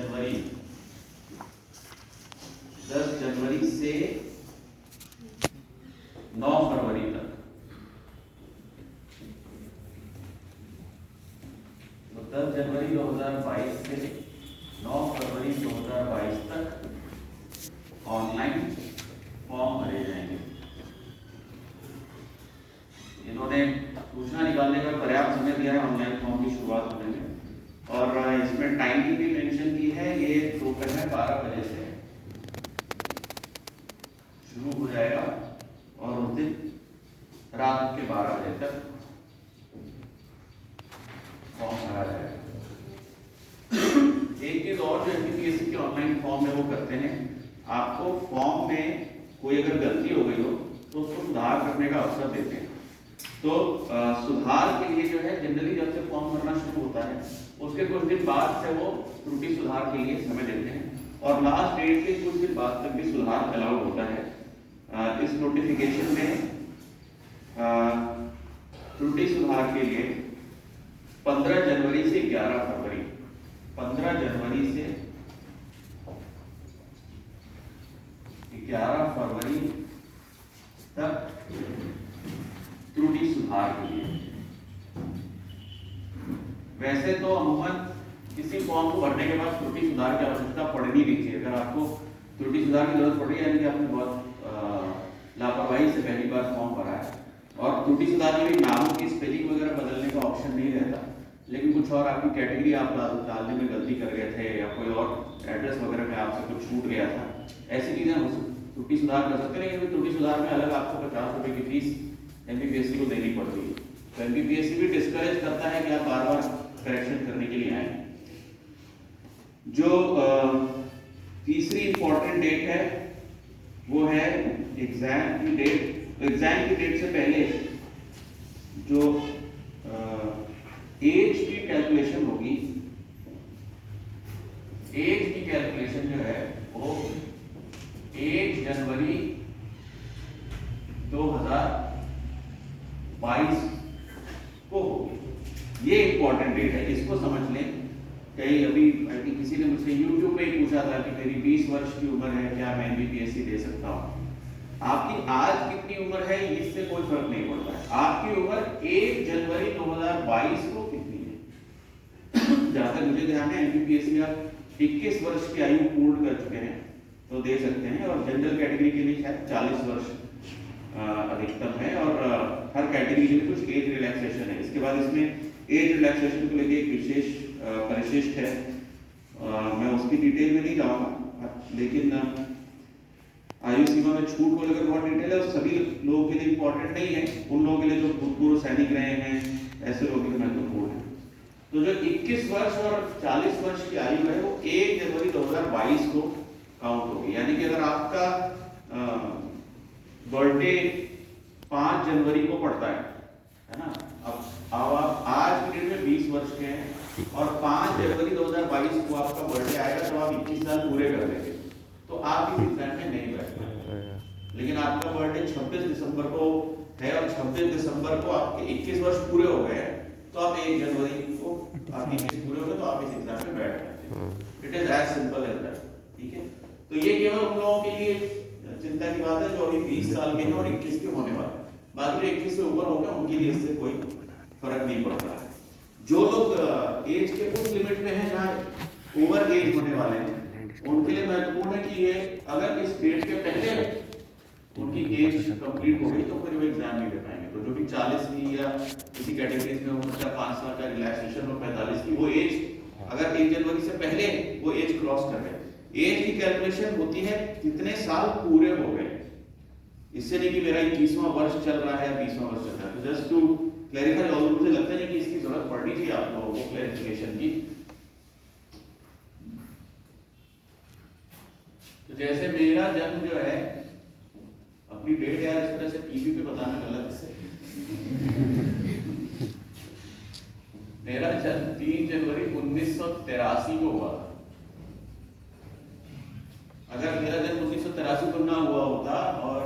जनवरी 10 जनवरी से 9 फरवरी तक, तो 10 जनवरी 2022 से 9 फरवरी 2022 तक ऑनलाइन फॉर्म भरे जाएंगे। इन्होंने सूचना निकालने का पर्याप्त समय दिया है ऑनलाइन फॉर्म की शुरुआत होने में, और इसमें टाइम की भी मेंशन की है। ये दोपहर 12 बजे से शुरू हो जाएगा और उस दिन रात के 12 बजे तक फॉर्म भरा जाएगा। एक चीज और जो एमपीपीएससी के ऑनलाइन फॉर्म में वो करते हैं, आपको फॉर्म में कोई अगर गलती हो गई हो तो उसको सुधार करने का अवसर देते हैं। तो सुधार के लिए जो है जनरली जब से फॉर्म भरना शुरू होता है उसके कुछ दिन बाद से वो त्रुटि सुधार के लिए समय देते हैं, और लास्ट डेट के कुछ दिन बाद तक भी सुधार अलाउड होता है। इस नोटिफिकेशन में त्रुटि सुधार के लिए 15 जनवरी से 11 फरवरी 15 जनवरी से 11 फरवरी तक त्रुटि सुधार के लिए। वैसे तो अमूमन किसी फॉर्म को भरने के बाद त्रुटि सुधार की आवश्यकता पड़नी नहीं चाहिए। अगर आपको त्रुटि सुधार की जरूरत पड़ रही है यानी कि आपने बहुत लापरवाही से पहली बार फॉर्म भरा है, और त्रुटि सुधार में भी नामों की स्पेलिंग वगैरह बदलने का ऑप्शन नहीं रहता, लेकिन कुछ और आपकी कैटेगरी आप डालने में गलती कर गए थे या कोई और एड्रेस वगैरह में आपसे कुछ छूट गया था, ऐसी चीजें हो त्रुटि सुधार कर सकते हैं। लेकिन त्रुटि सुधार में अलग आपको 50 रुपए की फीस एमपीपीएससी को देनी पड़ती है। तो एमपीपीएससी भी डिस्करेज करता है कि आप बार बार करेक्शन करने के लिए आए। जो तीसरी इंपॉर्टेंट डेट है वो है एग्जाम की डेट। एग्जाम की डेट से पहले जो एज की कैलकुलेशन होगी, एज की कैलकुलेशन जो है वो 1 जनवरी 2022 को होगी। ये इंपॉर्टेंट डेट है, इसको समझ लें। कहीं अभी किसी ने मुझसे YouTube पे ही पूछा था कि मेरी 20 वर्ष की उम्र है, क्या मैं एमपीपीएससी दे सकता हूँ? आपकी आज कितनी उम्र है इससे कोई फर्क नहीं पड़ता है। आपकी उम्र 1 जनवरी 2022 को कितनी है? जहां तक मुझे ध्यान है एमपीपीएससी आप 21 वर्ष की आयु पूर्ण कर चुके हैं तो दे सकते हैं, और जनरल कैटेगरी के लिए शायद 40 वर्ष अधिकतम है, और हर कैटेगरी के लिए कुछ एज रिलैक्सेशन है। इसके बाद इसमें एज रिलैक्सेशन को लेकर एक विशेष परिशिष्ट है, मैं उसकी डिटेल में नहीं जाऊंगा, लेकिन आयु सीमा में छूट को लेकर बहुत डिटेल है, और सभी लोगों के लिए इंपॉर्टेंट नहीं है। उन लोगों के लिए जो भूतपूर्व सैनिक रहे हैं ऐसे लोगों के लिए महत्वपूर्ण है। तो जो 21 वर्ष और 40 वर्ष की आयु है वो 1 जनवरी 2022 को काउंट होगी। यानी कि अगर आपका बर्थडे 5 जनवरी को पड़ता है ना, अब आप आज की डेट में 20 वर्ष के हैं और 5 जनवरी 2022 को आपका बर्थडे आएगा तो आप 21 साल पूरे कर देंगे, तो आप इस एग्जाम में नहीं बैठेंगे। लेकिन आपका बर्थडे 26 दिसंबर को है और 26 दिसंबर को आपके 21 वर्ष पूरे हो गए तो आप 1 जनवरी को आप 21 पूरे हो गए तो आप इस एग्जाम में बैठ जाते हैं। It is as simple as that. ठीक है, तो ये केवल उन लोगों के लिए चिंता की बात है जो अभी 20 साल के हैं और 21 के होने वाले हैं। बाकी जो 21 से ऊपर हो गए उनके लिए इससे कोई फर्क नहीं पड़ता है। जो लोग एज के उस लिमिट में हैं जहाँ ओवर एज होने वाले हैं उनके लिए महत्वपूर्ण है कि ये अगर इस डेट के पहले उनकी एज कंप्लीट हो गई तो फिर वो एग्जाम नहीं दे पाएंगे। तो जो भी 40 की या किसी कैटेगरीज में हो सकता है 5 साल का रिलैक्सेशन हो 45 की, वो एज अगर 1 जनवरी से पहले वो एज क्रॉस कर गए। एज की कैलकुलेशन होती है कितने साल पूरे हो गए, इससे नहीं कि मेरा 21वां वर्ष चल रहा है 20वां वर्ष चल रहा है। तो जस्ट टू क्लैरिफाई, और मुझे लगता है कि इसकी जरूरत पड़नी चाहिए आप लोगों को क्लैरिफिकेशन की। तो जैसे मेरा जन्म जो है, अपनी डेट यार इस तरह से टीवी पे बताना गलत से मेरा जन्म 3 जनवरी 1983 को हुआ। अगर मेरा जन्म 1983 को ना हुआ होता और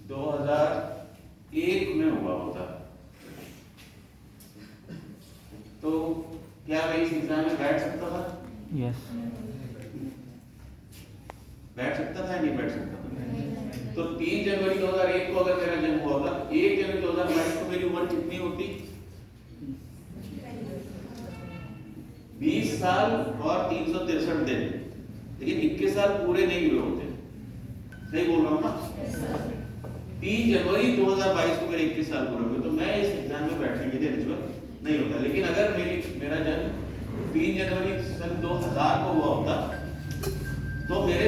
2001 में हुआ होता तो क्या मैं इस एग्जाम में बैठ सकता था? यस। बैठ सकता था या नहीं बैठ सकता था? तो 3 जनवरी 2001 को अगर मेरा जन्म हुआ होता, 1 जनवरी 2022 को मेरी उम्र कितनी होती? 20 साल और 363 दिन, लेकिन 21 साल पूरे नहीं हुए होते। सही बोल रहा हूँ ना? 3 जनवरी 2022 को मेरे 21 साल पूरे हुए, तो मैं इस एग्जाम में बैठने के लिए एलिजिबल नहीं होता। लेकिन अगर मेरा जन्म 3 जनवरी सन 2000 को हुआ होता, तो मेरे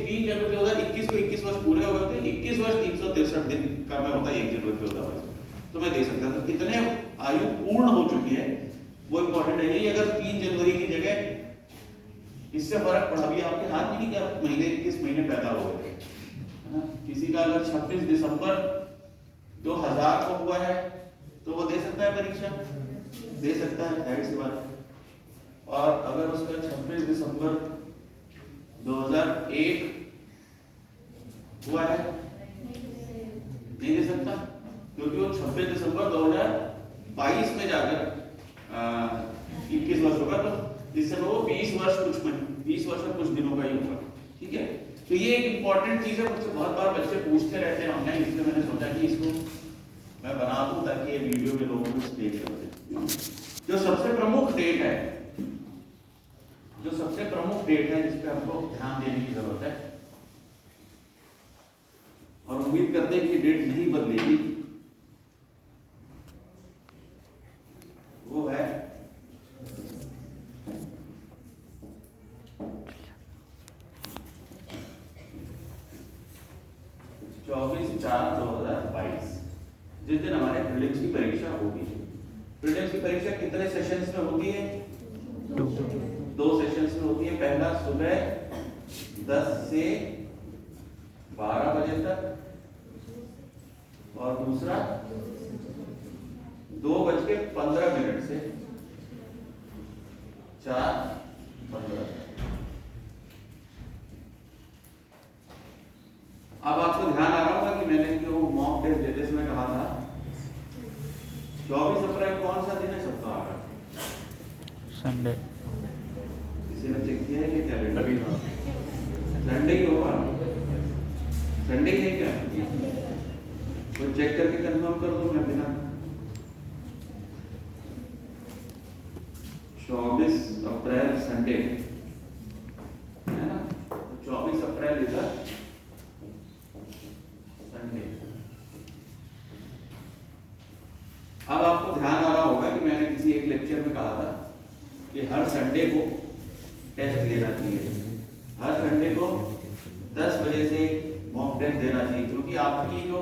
3 जनवरी 2021 को 21 वर्ष पूरे हो गए थे। 21 वर्ष 363 दिन का मैं होता 1 जनवरी 2022, तो मैं दे सकता था। कितने आयु पूर्ण हो चुकी है वो इंपॉर्टेंट है। यही अगर 3 जनवरी की जगह इससे फर्क पड़ा, भी आपके हाथ में नहीं कि आप महीने किस महीने पैदा हो गए, है ना? किसी का अगर 26 दिसंबर 2000 को हुआ है तो वो दे सकता है परीक्षा, दे सकता है, जाहिर सी बात। और अगर उसका 26 दिसंबर 2001 हुआ है, नहीं दे सकता, क्योंकि वो 26 दिसंबर 2022 में जाकर 21 वर्ष होगा, तो इस समय वो 20 वर्ष और कुछ दिनों का ही होगा। ठीक है, तो ये एक इंपॉर्टेंट चीज है, मुझसे बहुत बार बच्चे पूछते रहते हैं ऑनलाइन, इसलिए मैंने सोचा कि इसको मैं बना दूं ताकि ये वीडियो में लोगों को स्टे कर सकें। जो सबसे प्रमुख डेट है, जिस पे हमको ध्यान देने की जरूरत है, और उम्मीद करते हैं कि डेट नहीं बदलेगी, वो है 24/4/2022, जिस दिन हमारे प्रीलिम्स की परीक्षा होगी। प्रीलिम्स की परीक्षा कितने सेशंस में होती है? 2 सेशंस में होती है। पहला सुबह 10 से 12 बजे तक, और दूसरा 2:15 से 4:15। अब आपको ध्यान आ रहा होगा कि मैंने जो मॉक टेस्ट देते समय कहा था 24 अप्रैल कौन सा दिन है सप्ताह का? संडे। किसी ने चेक किया है कि कैलेंडर भी संडे ही होगा? संडे ही है क्या? तो चेक करके कंफर्म कर दो। मैं बिना 24 अप्रैल संडे है ना, 24 अप्रैल इधर संडे। अब आपको ध्यान आ रहा होगा कि मैंने किसी एक लेक्चर में कहा था कि हर संडे को टेस्ट लेना चाहिए, हर संडे को 10 बजे से मॉक टेस्ट देना चाहिए, क्योंकि आपकी जो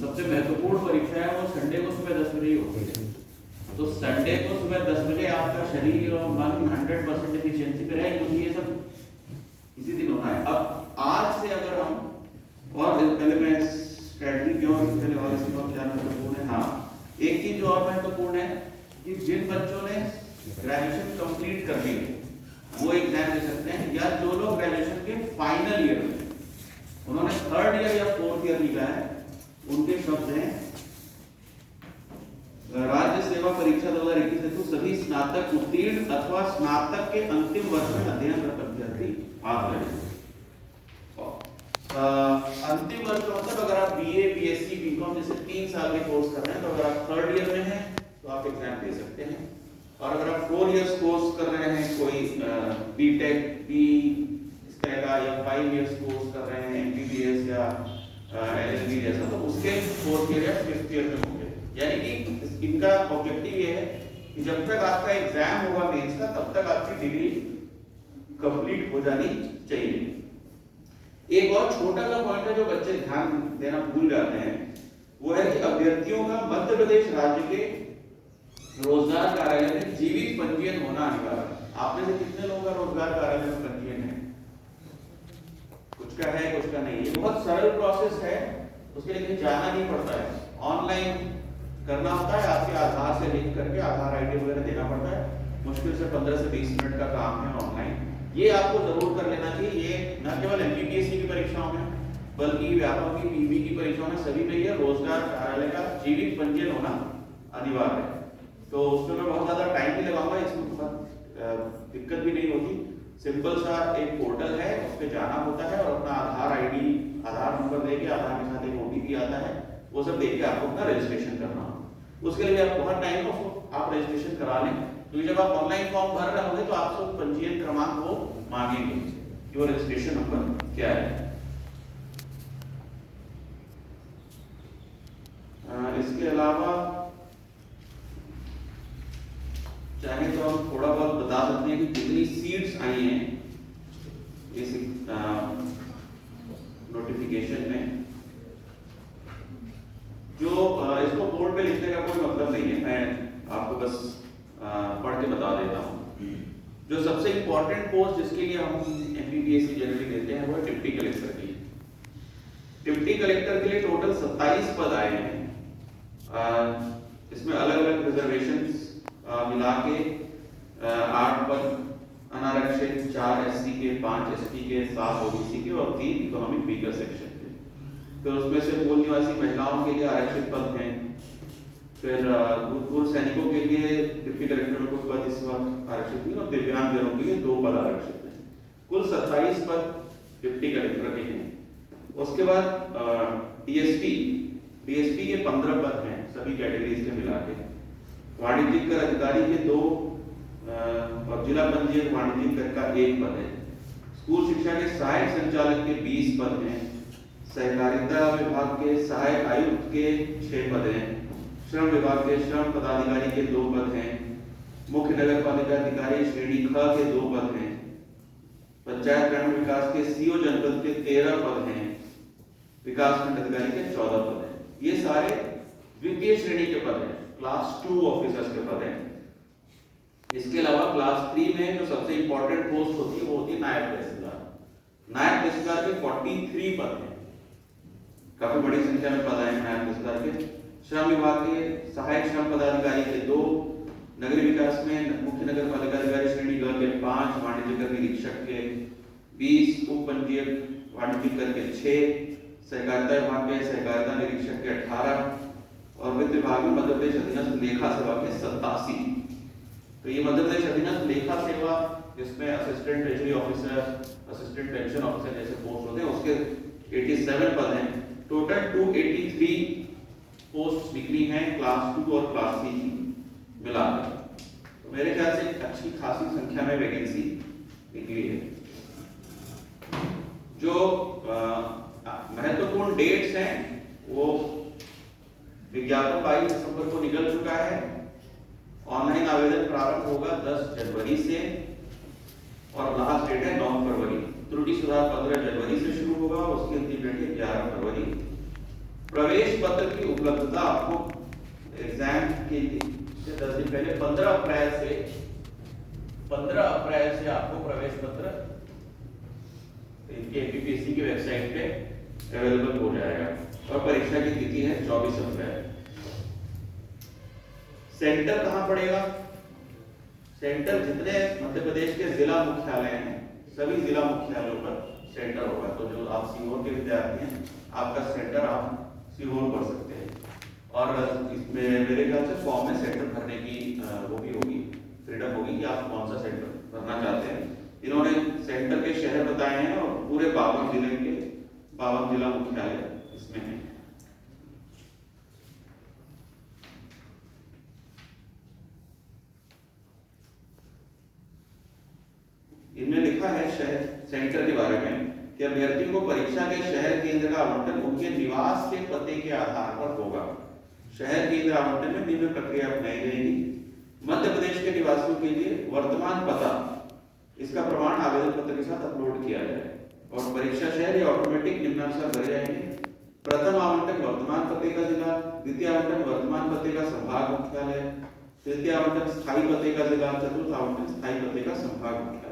सबसे महत्वपूर्ण परीक्षा है वो संडे को सुबह 10 बजे ही होती है। तो संडे को सुबह 10 बजे आपका शरीर और मन 100% एफिशिएंसी पे रहे, क्योंकि ये सब इसी दिन होना है। अब आज से अगर हम, और पहले मैं स्ट्रेटजी क्यों इसके लिए वाले से बहुत ज्यादा महत्वपूर्ण है। हाँ, एक चीज जो और महत्वपूर्ण है कि जिन बच्चों ने ग्रेजुएशन कंप्लीट कर ली है वो एग्जाम दे सकते हैं, या जो लोग ग्रेजुएशन के फाइनल ईयर में उन्होंने 3rd ईयर या 4th ईयर लिखा है, उनके शब्द हैं राज्य सेवा परीक्षा 2021 हेतु सभी स्नातक उत्तीर्ण अथवा स्नातक के अंतिम वर्ष में अध्ययनरत अभ्यर्थी भाग लें। अंतिम वर्ष मतलब अगर आप बीए, बीएससी, बीकॉम जैसे 3 साल के कोर्स कर रहे हैं, तो अगर आप 3rd ईयर में हैं तो आप एग्जाम दे सकते हैं। और अगर आप 4 इयर्स कोर्स कर रहे हैं, कोई बीटेक, बी इस तरह का, या 5 इयर्स कोर्स कर रहे हैं, एमबीबीएस या एलएलबी जैसा, तो उसके 4th ईयर या 5th ईयर में होंगे। यानी कि इनका ऑब्जेक्टिव ये है कि जब तक आपका एग्जाम होगा मेंस का, तब तक आपकी डिग्री कंप्लीट हो जानी चाहिए। एक और छोटा सा पॉइंट है जो बच्चे ध्यान देना भूल जाते हैं, वो है कि अभ्यर्थियों का मध्य प्रदेश राज्य के रोजगार कार्यालय में जीवित पंजीयन होना अनिवार्य है। आप में से कितने लोगों का रोजगार कार्यालय में पंजीयन है? कुछ का है, कुछ का नहीं। ये बहुत सरल प्रोसेस है, उसके लिए कहीं जाना नहीं पड़ता है, ऑनलाइन करना होता है। आपके आधार से लिंक करके आधार आईडी वगैरह देना पड़ता है। मुश्किल से 15 से 20 मिनट का काम है ऑनलाइन। ये आपको जरूर कर लेना चाहिए। ये न केवल एमपीपीएससी की परीक्षाओं में, बल्कि व्यापक की, पीवी की परीक्षाओं में, सभी में ये रोजगार कार्यालय का जीवित पंजीयन होना अनिवार्य है। तो उसमें मैं बहुत ज्यादा टाइम नहीं लगाऊंगा। दिक्कत भी नहीं होती। सिंपल सा एक पोर्टल है, उस पर जाना होता है और अपना आधार आईडी, आधार नंबर देके, आधार के साथ एक ओटीपी आता है, वो सब देके आपको अपना रजिस्ट्रेशन करना हो। उसके लिए आप बहुत टाइम हो, आप रजिस्ट्रेशन करा लें, क्योंकि जब आप ऑनलाइन फॉर्म भर रहे होंगे तो आपसे पंजीयन क्रमांक वो मांगेंगे कि वो रजिस्ट्रेशन नंबर क्या है। इसके अलावा चाहे तो हम थोड़ा बहुत बता सकते हैं कि कितनी सीट्स आई हैं इस नोटिफिकेशन में। जो इसको बोर्ड पे लिखने का कोई मतलब नहीं है, मैं आपको बस पढ़ के बता देता हूँ। जो सबसे इंपॉर्टेंट पोस्ट जिसके लिए हम एमपीपीएससी जनरली देते हैं वो है डिप्टी कलेक्टर की। डिप्टी कलेक्टर के लिए टोटल 27 पद आए हैं। इसमें अलग अलग रिजर्वेशंस मिला के 8 पद अनारक्षित, 4 एससी के, 5 एसटी के, 7 ओबीसी के और 3 इकोनॉमिक वीकर सेक्शन के। फिर उसमें से मूल निवासी महिलाओं के लिए आरक्षित पद हैं। फिर भूतपूर्व सैनिकों के लिए डिप्टी कलेक्टर में कोई पद इस वक्त आरक्षित नहीं और दिव्यांगजनों के लिए 2 पद आरक्षित हैं। कुल 27 पद डिप्टी कलेक्टर के हैं। उसके बाद डीएसपी के 15 पद हैं सभी कैटेगरीज के मिला के। वाणिज्यिक कर अधिकारी के 2 और जिला पंजीयक वाणिज्यिक कर का 1 पद है। स्कूल शिक्षा के सहायक संचालक के 20 पद हैं। सहकारिता विभाग के सहायक आयुक्त के 6 पद हैं। श्रम विभाग के श्रम पदाधिकारी के 2 पद हैं। मुख्य नगर पालिका अधिकारी श्रेणी ख के 2 पद हैं। पंचायत ग्रामीण विकास के सीओ जनपद के 13 पद हैं। विकास खंड अधिकारी के 14 पद हैं। ये सारे द्वितीय श्रेणी के पद हैं, क्लास 2 ऑफिसर्स के पद हैं। इसके अलावा क्लास 3 में जो सबसे इंपॉर्टेंट पोस्ट होती है वो होती है नायब तहसीलदार। नायब तहसीलदार के 43 पद हैं, काफी बड़ी संख्या में पद हैं नायब तहसीलदार के। श्रम विभाग के सहायक श्रम पदाधिकारी के 2, नगरीय विकास में मुख्य नगर पालिका अधिकारी श्रेणी ग के 5, वाणिज्य कर निरीक्षक के 20, उप पंजीयक वाणिज्य कर के 6, सहकारिता विभाग के सहकारिता निरीक्षक के 18 और वित्त विभाग में मध्य प्रदेश अधीनस्थ लेखा सेवा के 87। तो ये मध्य प्रदेश अधीनस्थ लेखा सेवा जिसमें assistant treasury officer, assistant pension officer जैसे पोस्ट होते हैं उसके 87 पद हैं। टोटल 283 पोस्ट निकली हैं क्लास 2 और क्लास 3 मिलाकर। तो मेरे ख्याल से अच्छी खासी संख्या में वैकेंसी निकली है। जो महत्वपूर्ण डेट्स हैं वो विज्ञापन 22 दिसंबर को निकल चुका है। ऑनलाइन आवेदन प्रारंभ होगा 10 जनवरी से और लास्ट डेट है 9 फरवरी। त्रुटि सुधार 15 जनवरी से शुरू होगा, उसकी अंतिम डेट है 11 फरवरी। प्रवेश पत्र की उपलब्धता आपको एग्जाम के 10 दिन पहले 15 अप्रैल से आपको प्रवेश पत्र इनके एमपीपीएससी की वेबसाइट पे अवेलेबल हो जाएगा और परीक्षा की तिथि है 24 अप्रैल। सेंटर कहां पड़ेगा? सेंटर जितने मध्य प्रदेश के जिला मुख्यालय हैं सभी जिला मुख्यालयों पर सेंटर होगा। तो जो आप सीहोर के विद्यार्थी हैं आपका सेंटर आप सीहोर पढ़ सकते हैं। और इसमें मेरे ख्याल से फॉर्म में सेंटर भरने की वो भी होगी, फ्रीडम होगी कि आप कौन सा सेंटर भरना चाहते हैं। इन्होंने सेंटर के शहर बताए हैं और पूरे 52 जिले के 52 जिला मुख्यालय इसमें हैं। इनमें लिखा है शहर सेंटर के बारे में कि अभ्यर्थियों को परीक्षा के शहर केंद्र का आवंटन उनके निवास के पते के आधार पर होगा। शहर केंद्र आवंटन में निम्न प्रक्रिया अपनाई जाएगी। मध्य प्रदेश के निवासियों के लिए वर्तमान पता, इसका प्रमाण आवेदन पत्र के साथ अपलोड किया जाए और परीक्षा शहर ये ऑटोमेटिक निम्नानुसार भरे जाएंगे। प्रथम आवंटन वर्तमान पते का जिला, द्वितीय आवंटन वर्तमान पते का संभाग मुख्यालय, तृतीय आवंटन स्थायी पते का जिला, चतुर्थ आवंटन स्थायी पते का संभाग मुख्यालय।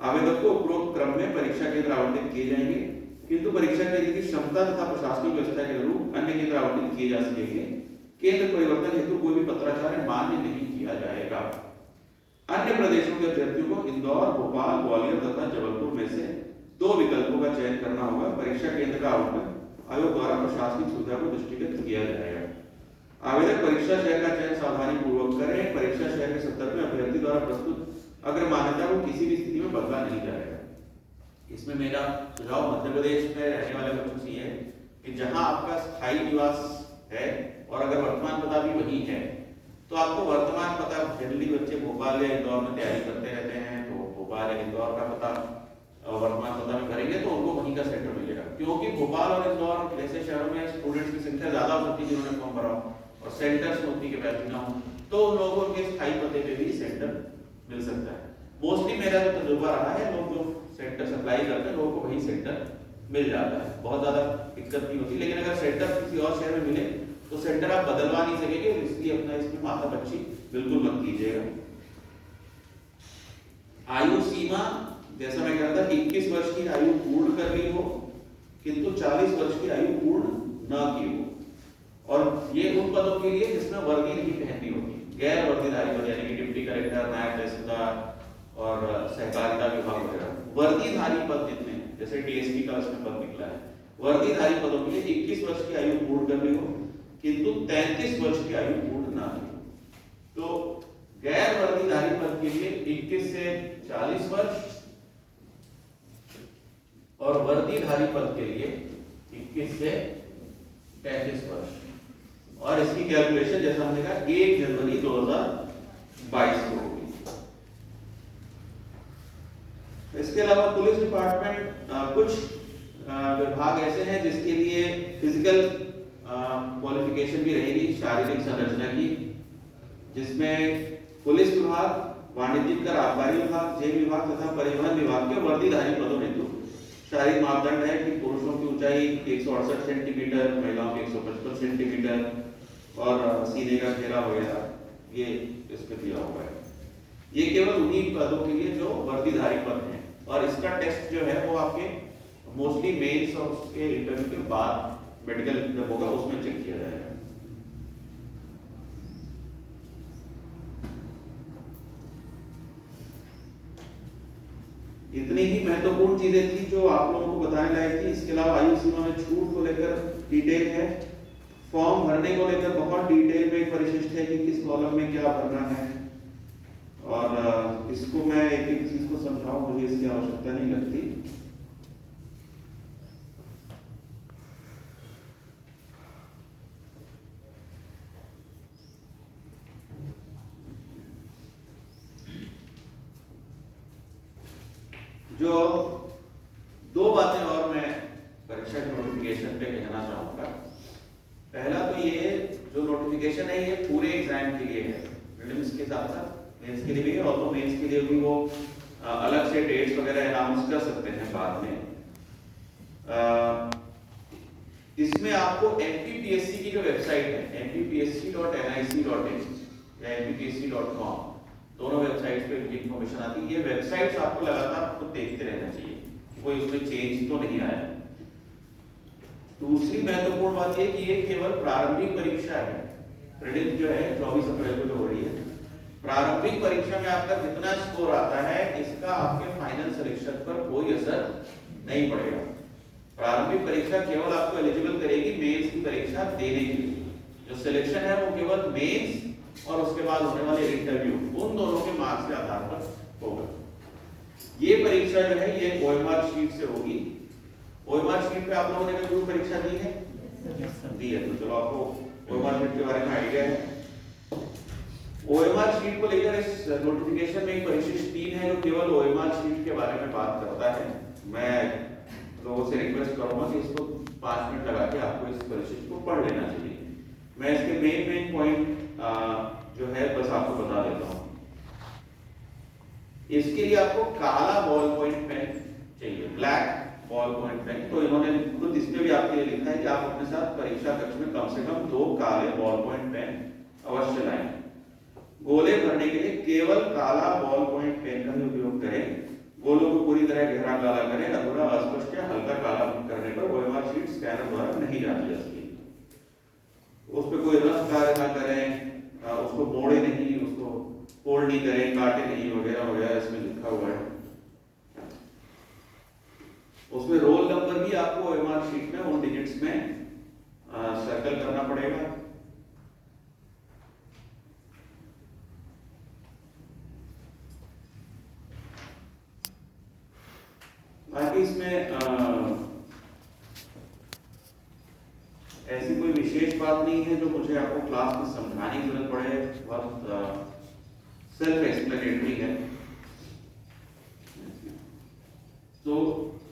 आवेदक को उपरोक्त क्रम में परीक्षा केंद्र आवंटित किए जाएंगे, किंतु परीक्षा केंद्र की क्षमता तथा प्रशासनिक व्यवस्था के अनुरूप अन्य केंद्र आवंटित किए जा सकेंगे। केंद्र परिवर्तन हेतु कोई भी पत्राचार मान्य नहीं किया जाएगा। अन्य प्रदेशों के अभ्यर्थियों को इंदौर, भोपाल, ग्वालियर तथा जबलपुर में से 2 विकल्पों का चयन करना होगा। परीक्षा केंद्र का आवंटन आयोग द्वारा प्रशासनिक सुविधा को दृष्टिगत किया जाएगा। आवेदक परीक्षा शहर का चयन सावधानी पूर्वक करें। परीक्षा शहर के संदर्भ में अभ्यर्थी द्वारा प्रस्तुत अगर मान्यता को किसी भी स्थिति में बदला नहीं जाएगा। इसमें मेरा सुझाव मध्य प्रदेश में रहने वाले बच्चों से है कि जहां आपका स्थायी निवास है और अगर वर्तमान पता भी वही है तो आपको वर्तमान पता, जनरली बच्चे भोपाल या इंदौर में तैयारी करते रहते हैं तो भोपाल या इंदौर का पता वर्तमान पता में करेंगे तो उनको वहीं का सेंटर मिलेगा, क्योंकि भोपाल और इंदौर जैसे शहरों में स्टूडेंट्स की संख्या ज्यादा होती है जिन्होंने फॉर्म भरा हो और सेंटर्स में उतनी कैपेसिटी ना हो तो उन लोगों के स्थायी पते पे भी सेंटर मिल सकता है। मोस्टली मेरा जो तजुर्बा रहा है, लोग जो सेंटर सप्लाई करते हैं लोगों को वही सेंटर मिल जाता है, बहुत ज्यादा दिक्कत नहीं होती। लेकिन अगर सेंटर किसी और शहर में मिले तो सेंटर आप बदलवा नहीं सकेंगे, इसलिए अपना इसमें माथा पच्ची बिल्कुल मत कीजिएगा। आयु सीमा जैसा मैं कह रहा था 21 वर्ष की आयु पूर्ण कर ली हो किंतु 40 वर्ष की आयु पूर्ण न की हो, और ये उन पदों के लिए जिसमें वर्दी नहीं पहननी होगी, गैर वर्दीधारी पद यानी कि डिप्टी कलेक्टर, नायब तहसीलदार और सहकारिता विभाग वगैरह। वर्दीधारी पद जितने जैसे डीएसपी का उसमें पद निकला है, वर्दीधारी पदों के लिए 21 वर्ष की आयु पूर्ण कर ली हो किंतु 33 वर्ष की आयु पूर्ण ना की हो। तो गैर वर्दीधारी पद के लिए 21 से 40 वर्ष और वर्दीधारी पद के लिए 21 से 33 वर्ष, और इसकी कैलकुलेशन जैसा हमने कहा 1 जनवरी 2022 को होगी। इसके अलावा पुलिस डिपार्टमेंट कुछ विभाग ऐसे हैं जिसके लिए फिजिकल क्वालिफिकेशन भी रहेगी, शारीरिक संरचना की, जिसमें पुलिस विभाग, वाणिज्यिक कर आबकारी विभाग, जेल विभाग तथा परिवहन विभाग के वर्दीधारी पदों हेतु शारीरिक मापदंड है कि पुरुषों की ऊंचाई 168 सेंटीमीटर, महिलाओं की 155 सेंटीमीटर और सीने का घेरा वगैरह ये इसमें दिया हुआ है। ये केवल उन्हीं पदों के लिए जो वर्दीधारी पद हैं, और इसका टेस्ट जो है वो आपके मोस्टली मेंस और उसके इंटरव्यू के बाद मेडिकल जब होगा उसमें चेक किया जाएगा। इतनी ही महत्वपूर्ण चीजें थी जो आप लोगों को बताने लायक थी। इसके अलावा आयु सीमा में छूट को लेकर डिटेल है, फॉर्म भरने को लेकर बहुत डिटेल में परिशिष्ट है कि किस कॉलम में क्या भरना है, और इसको मैं एक एक चीज को समझाऊं, मुझे इसकी आवश्यकता नहीं लगती। जो दो बातें और मैं परीक्षा के नोटिफिकेशन पे कहना चाहूंगा। पहला तो ये जो नोटिफिकेशन है ये पूरे एग्जाम के लिए है, प्रीलिम्स के साथ साथ मेंस के लिए भी है, और तो मेंस के लिए भी वो अलग से डेट्स वगैरह अनाउंस कर सकते हैं बाद में। इसमें आपको एमपीपीएससी की जो वेबसाइट है mppsc.nic.in या mppsc.com, दोनों वेबसाइट्स पे इनकी इंफॉर्मेशन आती है। ये वेबसाइट्स आपको लगातार आपको देखते रहना चाहिए कि कोई उसमें चेंज तो नहीं आया। दूसरी महत्वपूर्ण बात ये कि ये केवल प्रारंभिक परीक्षा है, प्रीलिम्स जो है 24 अप्रैल को जो हो रही है, प्रारंभिक परीक्षा में आपका जितना स्कोर आता है इसका आपके फाइनल सिलेक्शन पर कोई असर नहीं पड़ेगा। प्रारंभिक परीक्षा केवल आपको एलिजिबल करेगी मेंस की परीक्षा देने के लिए। जो सिलेक्शन है वो केवल मेंस और उसके बाद होने वाले इंटरव्यू, उन दोनों के मार्क्स के आधार पर होगा। ये परीक्षा जो है ये ओएमआर शीट से होगी। ओएमआर शीट पे आप लोगों ने कभी परीक्षा दी है? दी है, तो चलो आपको ओएमआर शीट के बारे में आइडिया है। ओएमआर शीट को लेकर इस नोटिफिकेशन में एक परिशिष्ट 3 है जो केवल ओएमआर शीट के बारे में बात करता है। मैं लोगों से रिक्वेस्ट करूंगा कि इसको 5 मिनट लगा के आपको इस परिशिष्ट को पढ़ लेना चाहिए। मैं इसके मेन पॉइंट जो है बस आपको बता देता हूं। इसके लिए आपको काला बॉल पॉइंट पेन चाहिए, ब्लैक बॉल पॉइंट पेन। तो इन्होंने खुद इसमें भी आपके लिए लिखा है कि आप अपने साथ परीक्षा कक्ष में कम से कम 2 काले बॉल पॉइंट पेन अवश्य लाएं। गोले भरने के लिए केवल काला बॉल पॉइंट पेन का ही उपयोग करें। गोलों को पूरी तरह गहरा काला करें, अधूरा अस्पष्ट या हल्का काला करने पर ओएमआर शीट स्कैनर द्वारा नहीं जांची जा सकती। उस पर कोई रफ कार्य ना करें, उसको मोड़े नहीं, उसको फोल्ड नहीं करें, काटे नहीं वगैरह वगैरह इसमें लिखा हुआ है। उसमें रोल नंबर भी आपको ओएमआर शीट में उन डिजिट्स में सर्कल करना पड़ेगा। बाकी इसमें ऐसी कोई विशेष बात नहीं है जो मुझे आपको क्लास में समझाने की जरूरत पड़े, बहुत सेल्फ एक्सप्लेनेटरी है। तो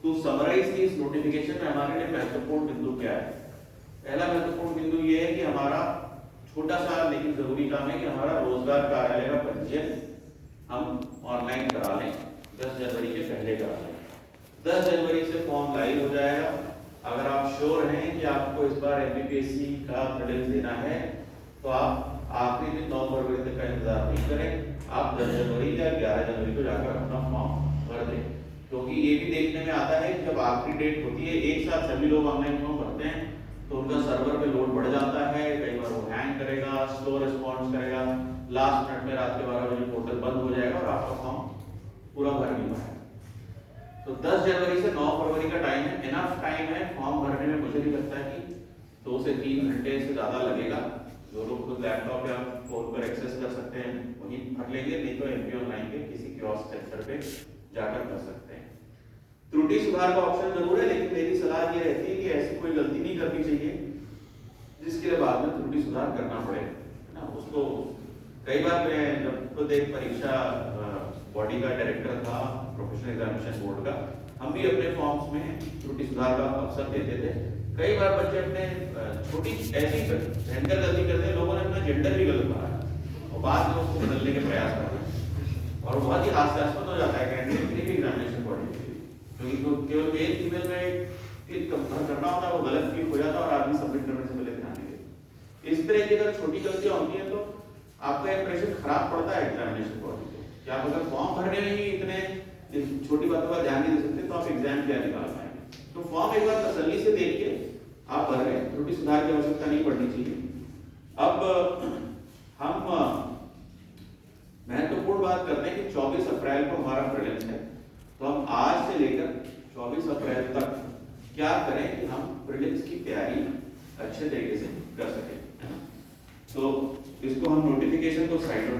टू समराइज दिस नोटिफिकेशन में हमारे लिए महत्वपूर्ण बिंदु क्या है? पहला महत्वपूर्ण बिंदु ये है कि हमारा छोटा सा लेकिन जरूरी काम है कि हमारा रोजगार कार्यालय का पंजीयन हम ऑनलाइन करा लें, 10 जनवरी के पहले करा लें। 10 जनवरी से फॉर्म लाइव हो जाएगा। अगर आप श्योर हैं कि आपको इस बार एमपीपीएससी का प्रीलिम्स देना है तो आप आखिरी दिन 9 फरवरी तक का इंतजार नहीं करें, आप 10 जनवरी या 11 जनवरी को जाकर अपना फॉर्म भर दें। क्योंकि ये भी देखने में आता है कि जब आखिरी डेट होती है एक साथ सभी लोग ऑनलाइन फॉर्म भरते हैं तो उनका सर्वर पे लोड बढ़ जाता है, कई बार वो हैंग करेगा, स्लो रिस्पॉन्स करेगा, लास्ट मिनट में रात के 12 बजे पोर्टल बंद हो जाएगा और आपका फॉर्म पूरा भर नहीं पाएगा। तो 10 जनवरी से 9 फरवरी का टाइम है, इनफ टाइम है। फॉर्म भरने में मुझे नहीं लगता है कि 2 से 3 घंटे से ज्यादा लगेगा। जो लोग खुद लैपटॉप या फोन पर एक्सेस कर सकते हैं वही भर लेंगे, नहीं तो एमपी ऑनलाइन के किसी कियोस्क सेंटर पे जाकर कर सकते हैं। त्रुटि सुधार का ऑप्शन जरूर है, लेकिन मेरी सलाह ये रहती है कि ऐसी कोई गलती नहीं करनी चाहिए जिसके लिए बाद में त्रुटि सुधार करना पड़े, है ना। उसको कई बार मैं जब खुद एक परीक्षा बॉडी का डायरेक्टर था प्रोफेशनल एग्जामिनेशन बोर्ड का, हम भी अपने फॉर्म्स में त्रुटि सुधार का अवसर देते थे। कई बार बच्चे अपने छोटी ऐसी भयंकर गलती करते हैं, लोगों ने अपना जेंडर भी गलत मारा और बाद में उसको बदलने के प्रयास कर रहे हैं और बहुत ही हास्यास्पद हो जाता है कैंडिडेट की एग्जामिनेशन बॉडी के लिए, क्योंकि केवल मेल फीमेल में क्लिक करना होता है, वो गलत क्लिक हो जाता है और आदमी सबमिट करने से पहले ध्यान नहीं देता। इस तरह की अगर छोटी गलतियां होती हैं तो आपका इंप्रेशन खराब पड़ता है एग्जामिनेशन बॉडी को कि आप अगर फॉर्म भरने में ही इतने छोटी बातों का ध्यान नहीं दे सकते तो आप एग्जाम क्या निकाल पाएंगे। तो फॉर्म एक बार तसल्ली से देख के आप भर रहे हैं, त्रुटि सुधार की आवश्यकता नहीं पड़नी चाहिए। अब हम महत्वपूर्ण बात करते हैं कि 24 अप्रैल को हमारा प्रीलिम्स है, तो हम आज से लेकर 24 अप्रैल तक क्या करें कि हम प्रीलिम्स की तैयारी अच्छे तरीके से कर सकें, है ना। तो इसको हम नोटिफिकेशन को साइड